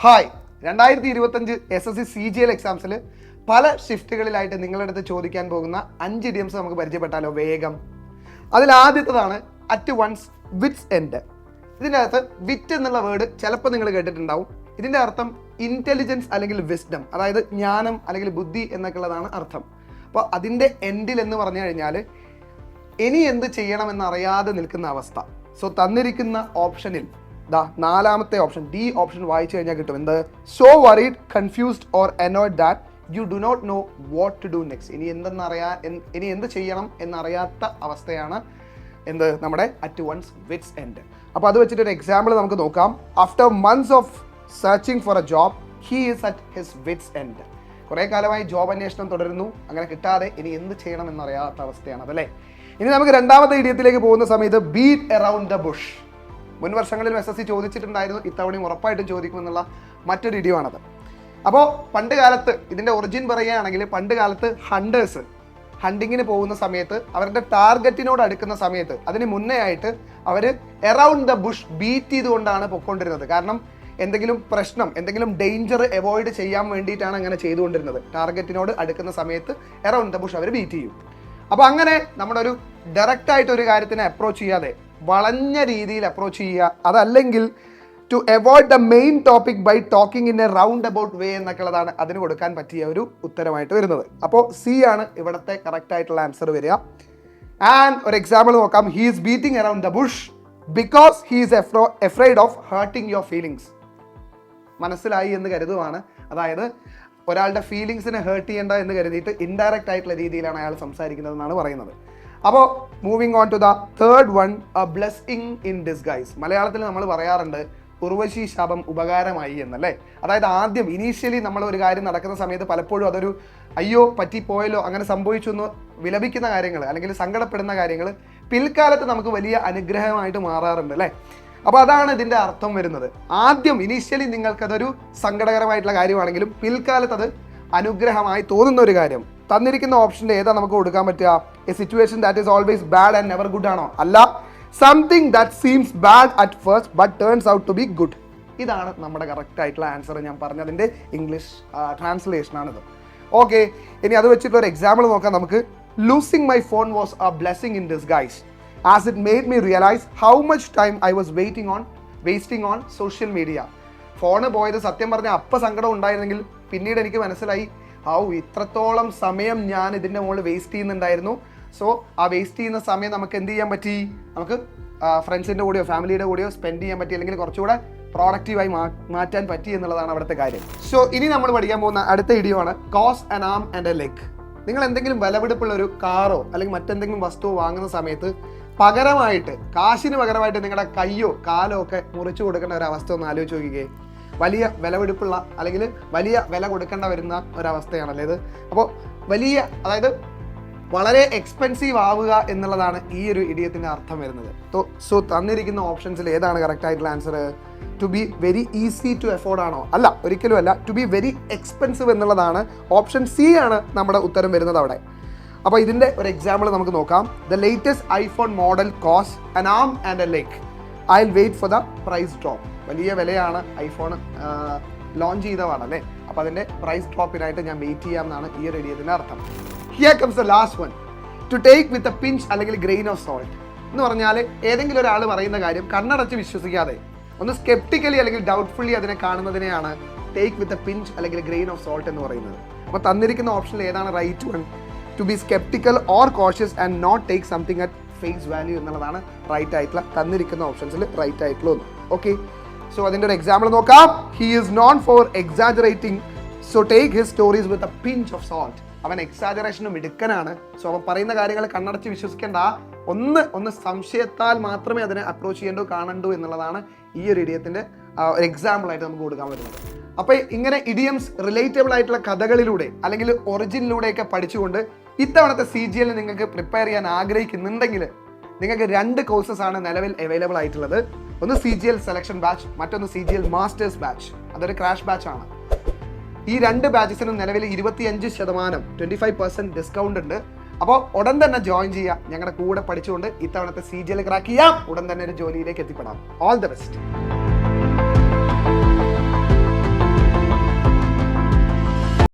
Hi, 2025 SSC CGL എക്സാംസിൽ പല ഷിഫ്റ്റുകളിലായിട്ട് നിങ്ങളുടെ അടുത്ത് ചോദിക്കാൻ പോകുന്ന 5 ഇഡിയംസ് നമുക്ക് പരിചയപ്പെട്ടാലോ വേഗം. അതിൽ ആദ്യത്തേതാണ് അറ്റ് വൺസ് വിറ്റ്സ് എൻഡ്. ഇതിൻ്റെ അകത്ത് വിറ്റ് എന്നുള്ള വേർഡ് ചിലപ്പോൾ നിങ്ങൾ കേട്ടിട്ടുണ്ടാവും. ഇതിൻ്റെ അർത്ഥം ഇൻ്റലിജൻസ് അല്ലെങ്കിൽ വിസ്ഡം, അതായത് ജ്ഞാനം അല്ലെങ്കിൽ ബുദ്ധി എന്നൊക്കെയുള്ളതാണ് അർത്ഥം. അപ്പോൾ അതിൻ്റെ എൻഡിൽ എന്ന് പറഞ്ഞു കഴിഞ്ഞാൽ ഇനി എന്ത് ചെയ്യണമെന്നറിയാതെ നിൽക്കുന്ന അവസ്ഥ. സോ തന്നിരിക്കുന്ന ഓപ്ഷനിൽ നാലാമത്തെ ഓപ്ഷൻ ഡി ഓപ്ഷൻ വായിച്ചു കഴിഞ്ഞാൽ കിട്ടും എന്ത്? So worried, confused or annoyed that you do not know what to do next. ഇനി എന്ത് ചെയ്യണം എന്നറിയാത്ത അവസ്ഥയാണ് എന്ത് നമ്മുടെ അറ്റ് വൺസ് വിറ്റ്സ് എൻഡ്. അപ്പോൾ അത് വെച്ചിട്ട് ഒരു എക്സാമ്പിൾ നമുക്ക് നോക്കാം. After months of searching for A job he is at his wits end. കുറേ കാലമായി ജോബ് അന്വേഷണം തുടരുന്നു, അങ്ങനെ കിട്ടാതെ ഇനി എന്ത് ചെയ്യണം എന്നറിയാത്ത അവസ്ഥയാണ് അതല്ലേ. ഇനി നമുക്ക് രണ്ടാമത്തെ ഇഡിയത്തിലേക്ക് പോകുന്ന സമയത്ത് ബീറ്റ് അറൗണ്ട് ദ ബുഷ്. മുൻ വർഷങ്ങളിലും SSC ചോദിച്ചിട്ടുണ്ടായിരുന്നു, ഇത്തവണയും ഉറപ്പായിട്ടും ചോദിക്കുമെന്നുള്ള മറ്റൊരു ഇഡിയമാണത്. അപ്പോൾ പണ്ട് കാലത്ത് ഇതിൻ്റെ ഒറിജിൻ പറയുകയാണെങ്കിൽ പണ്ട് കാലത്ത് ഹണ്ടേഴ്സ് ഹണ്ടിങ്ങിന് പോകുന്ന സമയത്ത് അവരുടെ ടാർഗറ്റിനോട് അടുക്കുന്ന സമയത്ത് അതിന് മുന്നേ ആയിട്ട് അവർ എറൗണ്ട് ദ ബുഷ് ബീറ്റ് ചെയ്തുകൊണ്ടാണ് പൊയ്ക്കൊണ്ടിരുന്നത്. കാരണം എന്തെങ്കിലും പ്രശ്നം, എന്തെങ്കിലും ഡേഞ്ചർ അവോയ്ഡ് ചെയ്യാൻ വേണ്ടിയിട്ടാണ് അങ്ങനെ ചെയ്തുകൊണ്ടിരുന്നത്. ടാർഗറ്റിനോട് അടുക്കുന്ന സമയത്ത് എറൗണ്ട് ദ ബുഷ് അവർ ബീറ്റ് ചെയ്യും. അപ്പോൾ അങ്ങനെ നമ്മുടെ ഒരു ഡയറക്റ്റ് ആയിട്ട് ഒരു കാര്യത്തിനെ അപ്രോച്ച് ചെയ്യാതെ വളഞ്ഞ രീതിയിൽ അപ്രോച്ച് ചെയ്യുക, അതല്ലെങ്കിൽ to avoid the main topic by talking in a roundabout way എന്നൊക്കെയുള്ളതാണ് അതിന് കൊടുക്കാൻ പറ്റിയ ഒരു ഉത്തരമായിട്ട് വരുന്നത്. അപ്പോൾ സി ആണ് ഇവിടുത്തെ കറക്റ്റ് ആയിട്ടുള്ള ആൻസർ വരിക. ആൻഡ് ഒരു എക്സാമ്പിൾ നോക്കാം. He is beating around the Bush because he is afraid of hurting your feelings. മനസ്സിലായി എന്ന് കരുതുവാണ്. അതായത് ഒരാളുടെ ഫീലിങ്സിനെ ഹേർട്ട് ചെയ്യേണ്ട എന്ന് കരുതിയിട്ട് ഇൻഡയറക്റ്റ് ആയിട്ടുള്ള രീതിയിലാണ് അയാൾ സംസാരിക്കുന്നതെന്നാണ് പറയുന്നത്. അപ്പോൾ moving on to the third one, a blessing in disguise. മലയാളത്തിൽ നമ്മൾ പറയാറുണ്ട് ഉർവശി ശാപം ഉപകാരമായി എന്നല്ലേ. അതായത് ആദ്യം ഇനീഷ്യലി നമ്മൾ ഒരു കാര്യം നടക്കുന്ന സമയത്ത് പലപ്പോഴും അതൊരു അയ്യോ പറ്റിപ്പോയല്ലോ അങ്ങനെ സംഭവിച്ചു എന്ന് വിലപിക്കുന്ന കാര്യങ്ങൾ അല്ലെങ്കിൽ സങ്കടപ്പെടുന്ന കാര്യങ്ങൾ പിൽക്കാലത്ത് നമുക്ക് വലിയ അനുഗ്രഹമായിട്ട് മാറാറുണ്ട് അല്ലേ. അപ്പോൾ അതാണ് ഇതിൻ്റെ അർത്ഥം വരുന്നത്. ആദ്യം ഇനീഷ്യലി നിങ്ങൾക്കതൊരു സങ്കടകരമായിട്ടുള്ള കാര്യമാണെങ്കിലും പിൽക്കാലത്ത് അത് അനുഗ്രഹമായി തോന്നുന്ന ഒരു കാര്യം. തന്നിരിക്കുന്ന ഓപ്ഷൻ്റെ ഏതാ നമുക്ക് കൊടുക്കാൻ പറ്റുക? A situation that is always bad and never good ആണോ? അല്ല, something that seems bad at first but turns out to be good. ഇതാണ് നമ്മുടെ കറക്റ്റ് ആയിട്ടുള്ള ആൻസർ. ഞാൻ പറഞ്ഞതിൻ്റെ ഇംഗ്ലീഷ് ട്രാൻസ്ലേഷനാണിത്. ഓക്കെ, ഇനി അത് വെച്ചിട്ട് ഒരു എക്സാമ്പിൾ നോക്കാം നമുക്ക്. Losing my phone was A blessing in disguise as it made me realize how much time I was wasting on social media. Phone പോയത് സത്യം പറഞ്ഞാൽ അപ്പം സങ്കടം ഉണ്ടായിരുന്നെങ്കിൽ പിന്നീട് എനിക്ക് മനസ്സിലായി ഇത്രത്തോളം സമയം ഞാൻ ഇതിൻ്റെ മുകളിൽ വേസ്റ്റ് ചെയ്യുന്നുണ്ടായിരുന്നു. സോ ആ വേസ്റ്റ് ചെയ്യുന്ന സമയം നമുക്ക് എന്ത് ചെയ്യാൻ പറ്റി? നമുക്ക് ഫ്രണ്ട്സിൻ്റെ കൂടെയോ ഫാമിലിയുടെ കൂടെയോ സ്പെൻഡ് ചെയ്യാൻ പറ്റി, അല്ലെങ്കിൽ കുറച്ചുകൂടെ പ്രോഡക്റ്റീവായി മാറ്റാൻ പറ്റി എന്നുള്ളതാണ് അവിടുത്തെ കാര്യം. സോ ഇനി നമ്മൾ പഠിക്കാൻ പോകുന്ന അടുത്ത ഇഡിയമാണ് cost an arm and a leg. നിങ്ങൾ എന്തെങ്കിലും വിലപിടിപ്പുള്ള ഒരു കാറോ അല്ലെങ്കിൽ മറ്റെന്തെങ്കിലും വസ്തുവോ വാങ്ങുന്ന സമയത്ത് കാശിന് പകരമായിട്ട് നിങ്ങളുടെ കയ്യോ കാലോ ഒക്കെ മുറിച്ചു കൊടുക്കേണ്ട ഒരു അവസ്ഥ ഒന്ന് ആലോചിച്ച് നോക്കിക്കേ. വലിയ വിലപിടിപ്പുള്ള അല്ലെങ്കിൽ വലിയ വില കൊടുക്കേണ്ട വരുന്ന ഒരവസ്ഥയാണല്ലേ ഇത്. അപ്പോൾ അതായത് വളരെ എക്സ്പെൻസീവ് ആവുക എന്നുള്ളതാണ് ഈ ഒരു ഇഡിയത്തിൻ്റെ അർത്ഥം വരുന്നത്. സോ തന്നിരിക്കുന്ന ഓപ്ഷൻസിൽ ഏതാണ് കറക്റ്റ് ആയിട്ടുള്ള answer? To be very easy to afford ആണോ? അല്ല, ഒരിക്കലും അല്ല. ടു ബി വെരി എക്സ്പെൻസീവ് എന്നുള്ളതാണ്. ഓപ്ഷൻ സി ആണ് നമ്മുടെ ഉത്തരം വരുന്നത് അവിടെ. അപ്പോൾ ഇതിൻ്റെ ഒരു എക്സാമ്പിൾ നമുക്ക് നോക്കാം. The latest iPhone model cost an arm and a leg. I will wait for the price drop. വലിയ വിലയാണ് ഐഫോൺ ലോഞ്ച് ചെയ്തതാണല്ലേ. അപ്പോൾ അതിൻ്റെ പ്രൈസ് ഡ്രോപ്പിനായിട്ട് ഞാൻ വെയിറ്റ് ചെയ്യാം എന്നാണ് ഈ ഒരു ഇഡിയത്തിൻ്റെ അർത്ഥം. Here comes the last one, to take with a pinch അല്ലെങ്കിൽ ഗ്രെയിൻ ഓഫ് സോൾട്ട്. എന്ന് പറഞ്ഞാൽ ഏതെങ്കിലും ഒരാൾ പറയുന്ന കാര്യം കണ്ണടച്ച് വിശ്വസിക്കാതെ ഒന്ന് സ്കെപ്റ്റിക്കലി അല്ലെങ്കിൽ ഡൗട്ട്ഫുള്ളി അതിനെ കാണുന്നതിനെയാണ് ടേക്ക് വിത്ത് എ പിഞ്ച് അല്ലെങ്കിൽ ഗ്രെയിൻ ഓഫ് സോൾട്ട് എന്ന് പറയുന്നത്. അപ്പോൾ തന്നിരിക്കുന്ന ഓപ്ഷനിൽ ഏതാണ് right one? To be sceptical or cautious and not take something at face value എന്നുള്ളതാണ് റൈറ്റ് ആയിട്ടുള്ള തന്നിരിക്കുന്ന ഓപ്ഷൻസിൽ റൈറ്റ് ആയിട്ടുള്ള ഒന്ന്. ഓക്കെ, സോ അതിൻ്റെ ഒരു എക്സാമ്പിൾ നോക്കാം. He is known for exaggerating, so take his stories with a pinch of salt. അവൻ എക്സാജറേഷനും മിടുക്കനാണ്. So അവൻ പറയുന്ന കാര്യങ്ങൾ കണ്ണടച്ച് വിശ്വസിക്കേണ്ട, ഒന്ന് സംശയത്താൽ മാത്രമേ അതിനെ അപ്രോച്ച് ചെയ്യേണ്ടൂ കാണണ്ടൂ എന്നുള്ളതാണ് ഈ ഒരു ഇഡിയത്തിൻ്റെ ഒരു എക്സാമ്പിൾ ആയിട്ട് നമുക്ക് കൊടുക്കാൻ പറ്റുന്നത്. അപ്പോൾ ഇങ്ങനെ ഇഡിയംസ് റിലേറ്റബിൾ ആയിട്ടുള്ള കഥകളിലൂടെ അല്ലെങ്കിൽ ഒറിജിനിലൂടെയൊക്കെ പഠിച്ചുകൊണ്ട് ഇത്തവണത്തെ CGL നിങ്ങൾക്ക് പ്രിപ്പയർ ചെയ്യാൻ ആഗ്രഹിക്കുന്നുണ്ടെങ്കിൽ നിങ്ങൾക്ക് 2 കോഴ്സസ് ആണ് നിലവിൽ അവൈലബിൾ ആയിട്ടുള്ളത്. ഒന്ന് CGL സെലക്ഷൻ ബാച്ച്, മറ്റൊന്ന് CGL മാസ്റ്റേഴ്സ് ബാച്ച്. അതൊരു ക്രാഷ് ബാച്ച് ആണ്. ഈ 2 ബാച്ചസിനും നിലവിൽ 25% ഡിസ്കൗണ്ട് ഉണ്ട്. അപ്പോൾ ഉടൻ തന്നെ ജോയിൻ ചെയ്യാം. ഞങ്ങളുടെ കൂടെ പഠിച്ചുകൊണ്ട് ഇത്തവണത്തെ CGL ക്രാക്ക് ചെയ്യാം. ഉടൻ തന്നെ ഒരു ജോലിയിലേക്ക് എത്തിപ്പെടാം. All the best.